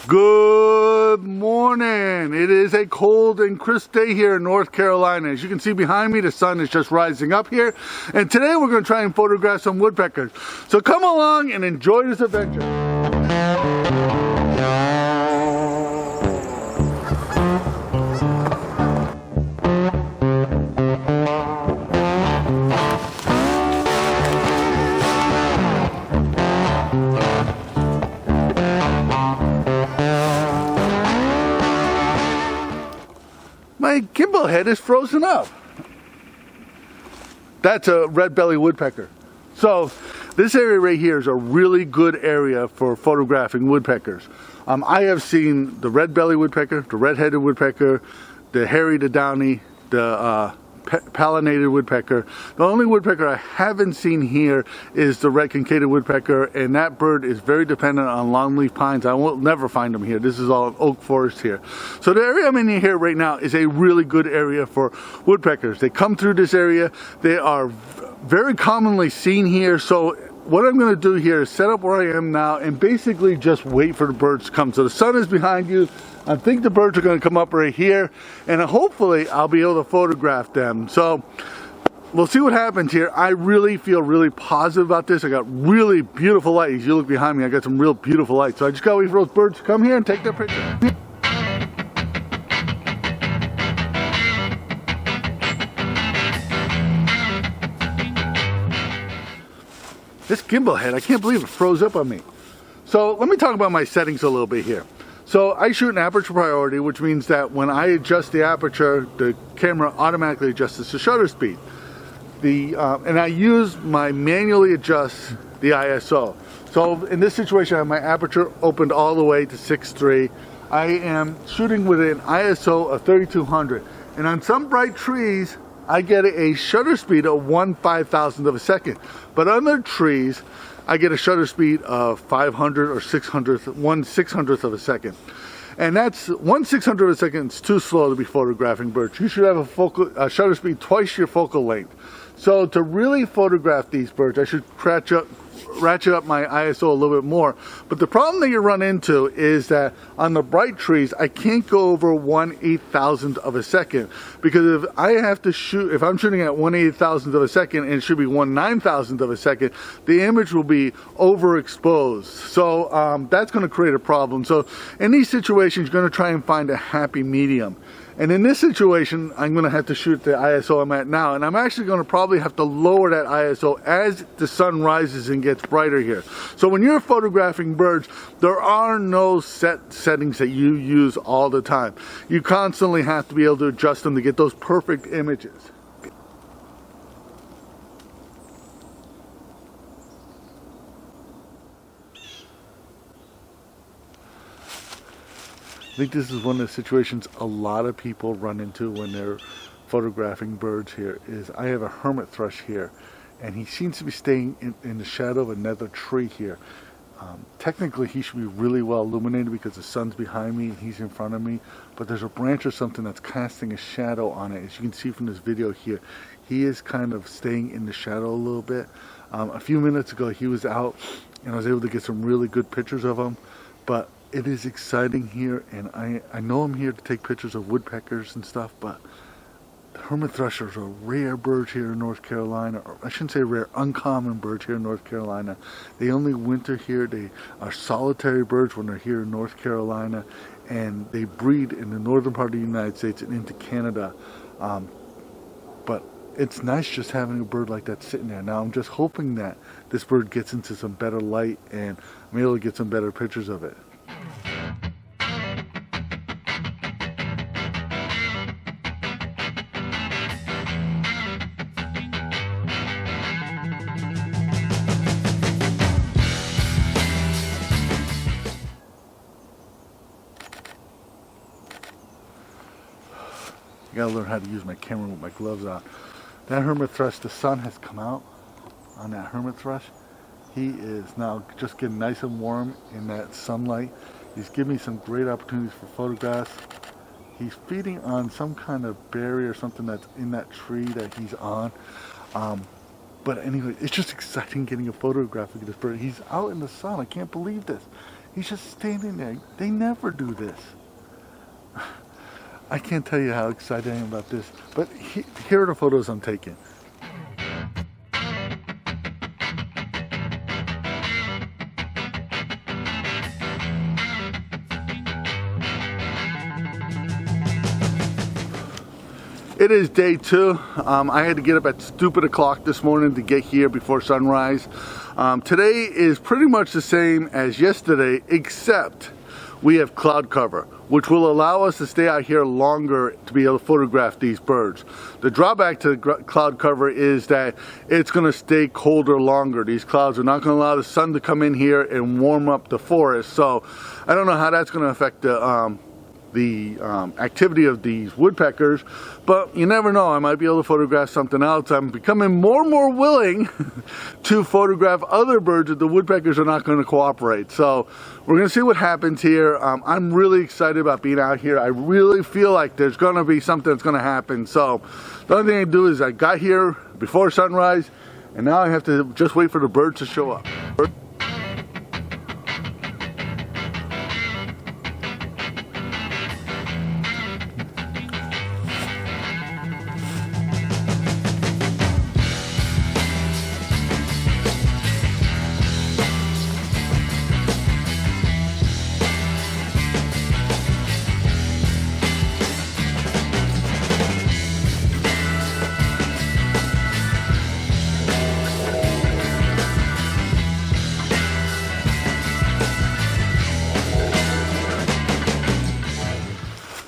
Good morning. It is a cold and crisp day here in North Carolina. As you can see behind me, the sun is just rising up here. And today we're going to try and photograph some woodpeckers. So come along and enjoy this adventure. My gimbal head is frozen up. That's a red-bellied woodpecker. So this area right here is a really good area for photographing woodpeckers. I have seen the red-bellied woodpecker, the red-headed woodpecker, the hairy, the downy, the pollinated woodpecker. The only woodpecker I haven't seen here is the red-concated woodpecker, and that bird is very dependent on longleaf pines. I won't never find them here. This is all oak forest here. So the area I'm in here right now is a really good area for woodpeckers. They come through this area. They are very commonly seen here. So what I'm going to do here is set up where I am now and basically just wait for the birds to come. So the sun is behind you. I think the birds are going to come up right here, and hopefully I'll be able to photograph them. So we'll see what happens here. I really feel really positive about this. I got really beautiful light. As you look behind me, I got some real beautiful light. So I just got to wait for those birds to come here and take their picture. This gimbal head, I can't believe it froze up on me. So let me talk about my settings a little bit here. So I shoot an aperture priority, which means that when I adjust the aperture, the camera automatically adjusts the shutter speed. And I use my manually adjust the ISO. So in this situation, I have my aperture opened all the way to 6.3. I am shooting with an ISO of 3200. And on some bright trees, I get a shutter speed of 1/5000th of a second. But on other trees, I get a shutter speed of 500 or 1/600th of a second. And that's 1/600th of a second. It's too slow to be photographing birds. You should have a shutter speed twice your focal length. So to really photograph these birds, I should ratchet up my ISO a little bit more. But the problem that you run into is that on the bright trees, I can't go over 1/8000th of a second, because if I'm shooting at 1/8000th of a second and it should be 1/9000th of a second, the image will be overexposed. So that's going to create a problem. So in these situations, you're going to try and find a happy medium. And in this situation, I'm going to have to shoot the ISO I'm at now. And I'm actually going to probably have to lower that ISO as the sun rises and gets brighter here. So when you're photographing birds, there are no set settings that you use all the time. You constantly have to be able to adjust them to get those perfect images. I think this is one of the situations a lot of people run into when they're photographing birds here. Is I have a hermit thrush here, and he seems to be staying in the shadow of another tree here. Technically he should be really well illuminated because the sun's behind me and he's in front of me, but there's a branch or something that's casting a shadow on it. As you can see from this video here, he is kind of staying in the shadow a little bit. A few minutes ago he was out and I was able to get some really good pictures of him, but it is exciting here, and I know I'm here to take pictures of woodpeckers and stuff, but the hermit thrushes are rare birds here in North Carolina, or I shouldn't say rare, uncommon birds here in North Carolina. They only winter here. They are solitary birds when they're here in North Carolina, and they breed in the northern part of the United States and into Canada. But it's nice just having a bird like that sitting there. Now I'm just hoping that this bird gets into some better light and I'm able to get some better pictures of it. I gotta learn how to use my camera with my gloves on. That hermit thrush, the sun has come out on that hermit thrush. He is now just getting nice and warm in that sunlight. He's giving me some great opportunities for photographs. He's feeding on some kind of berry or something that's in that tree that he's on. But anyway, it's just exciting getting a photograph of this bird. He's out in the sun. I can't believe this. He's just standing there. They never do this. I can't tell you how excited I am about this, but here are the photos I'm taking. It is day 2. I had to get up at stupid o'clock this morning to get here before sunrise. Today is pretty much the same as yesterday, except we have cloud cover, which will allow us to stay out here longer to be able to photograph these birds. The drawback to the cloud cover is that it's going to stay colder longer. These clouds are not going to allow the sun to come in here and warm up the forest. So I don't know how that's going to affect the activity of these woodpeckers, but you never know. I might be able to photograph something else. I'm becoming more and more willing to photograph other birds if the woodpeckers are not going to cooperate. So we're going to see what happens here. I'm really excited about being out here. I really feel like there's going to be something that's going to happen. So the only thing I do is I got here before sunrise, and now I have to just wait for the birds to show up.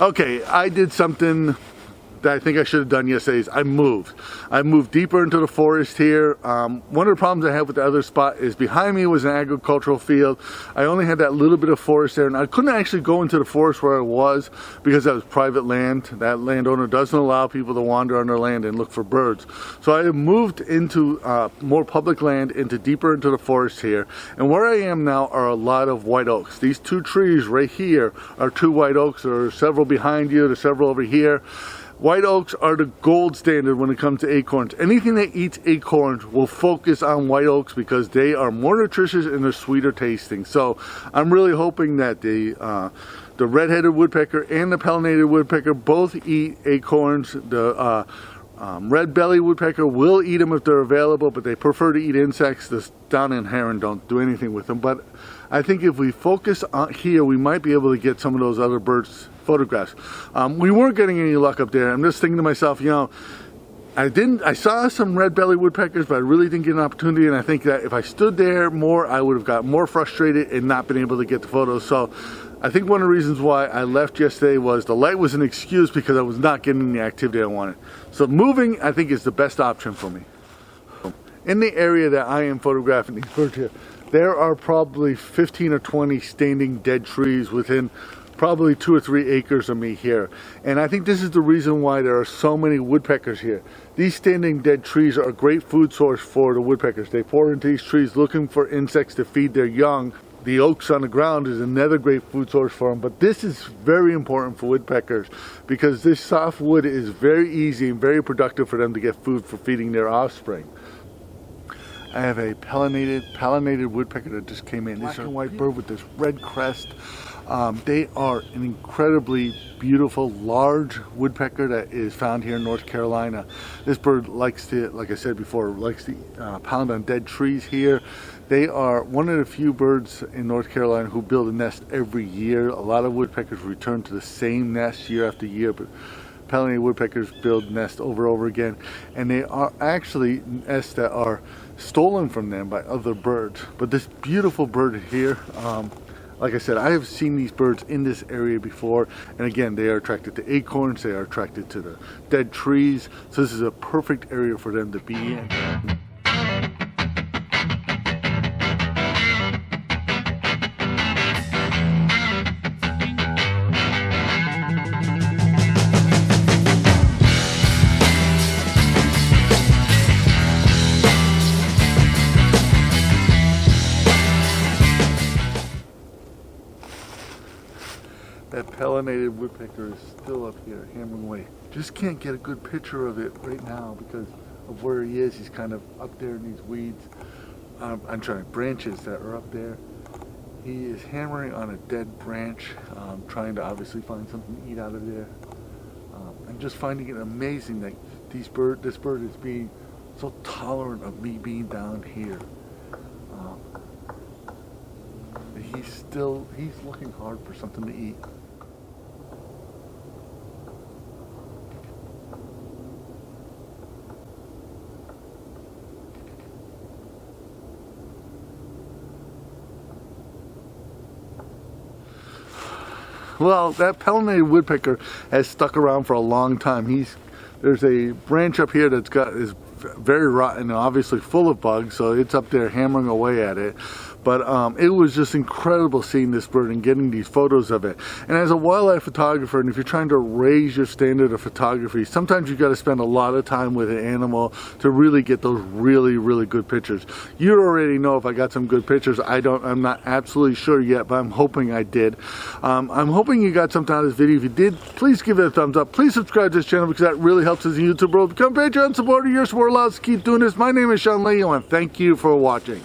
Okay, I did something that I think I should have done yesterday. Is I moved deeper into the forest here. One of the problems I have with the other spot is behind me was an agricultural field. I only had that little bit of forest there, and I couldn't actually go into the forest where I was because that was private land. That landowner doesn't allow people to wander on their land and look for birds. So I moved into more public land, deeper into the forest here. And where I am now are a lot of white oaks. These 2 trees right here are 2 white oaks. There are several behind you. There's several over here. White oaks are the gold standard when it comes to acorns. Anything that eats acorns will focus on white oaks because they are more nutritious and they're sweeter tasting. So I'm really hoping that the red-headed woodpecker and the pollinated woodpecker both eat acorns. The red-bellied woodpecker will eat them if they're available, but they prefer to eat insects. The down and heron don't do anything with them. But I think if we focus on here, we might be able to get some of those other birds photographs. We weren't getting any luck up there. I'm just thinking to myself, you know, I saw some red-bellied woodpeckers, but I really didn't get an opportunity, and I think that if I stood there more, I would have got more frustrated and not been able to get the photos. So I think one of the reasons why I left yesterday was the light was an excuse because I was not getting the activity I wanted. So moving, I think, is the best option for me. In the area that I am photographing these birds here, there are probably 15 or 20 standing dead trees within probably 2 or 3 acres of me here. And I think this is the reason why there are so many woodpeckers here. These standing dead trees are a great food source for the woodpeckers. They pour into these trees looking for insects to feed their young. The oaks on the ground is another great food source for them. But this is very important for woodpeckers because this soft wood is very easy and very productive for them to get food for feeding their offspring. I have a pollinated woodpecker that just came in. Black and white bird with this red crest. They are an incredibly beautiful, large woodpecker that is found here in North Carolina. This bird likes to, like I said before, likes to pound on dead trees here. They are one of the few birds in North Carolina who build a nest every year. A lot of woodpeckers return to the same nest year after year, but pollinated woodpeckers build nests over and over again. And they are actually nests that are stolen from them by other birds. But this beautiful bird here, like I said, I have seen these birds in this area before, and again, they are attracted to acorns, they are attracted to the dead trees, so this is a perfect area for them to be in. That pollinated woodpecker is still up here hammering away. Just can't get a good picture of it right now because of where he is. He's kind of up there in these weeds. I'm trying branches that are up there. He is hammering on a dead branch, trying to obviously find something to eat out of there. I'm just finding it amazing that this bird is being so tolerant of me being down here. He's looking hard for something to eat. Well, that pollinated woodpecker has stuck around for a long time. There's a branch up here is very rotten and obviously full of bugs, so it's up there hammering away at it. But it was just incredible seeing this bird and getting these photos of it. And as a wildlife photographer, and if you're trying to raise your standard of photography, sometimes you got to spend a lot of time with an animal to really get those really, really good pictures. You already know if I got some good pictures. I'm not absolutely sure yet, but I'm hoping I did. I'm hoping you got something out of this video. If you did, please give it a thumbs up. Please subscribe to this channel because that really helps us in YouTube world. Become a Patreon supporter. Your support allows us to keep doing this. My name is Leahy, and thank you for watching.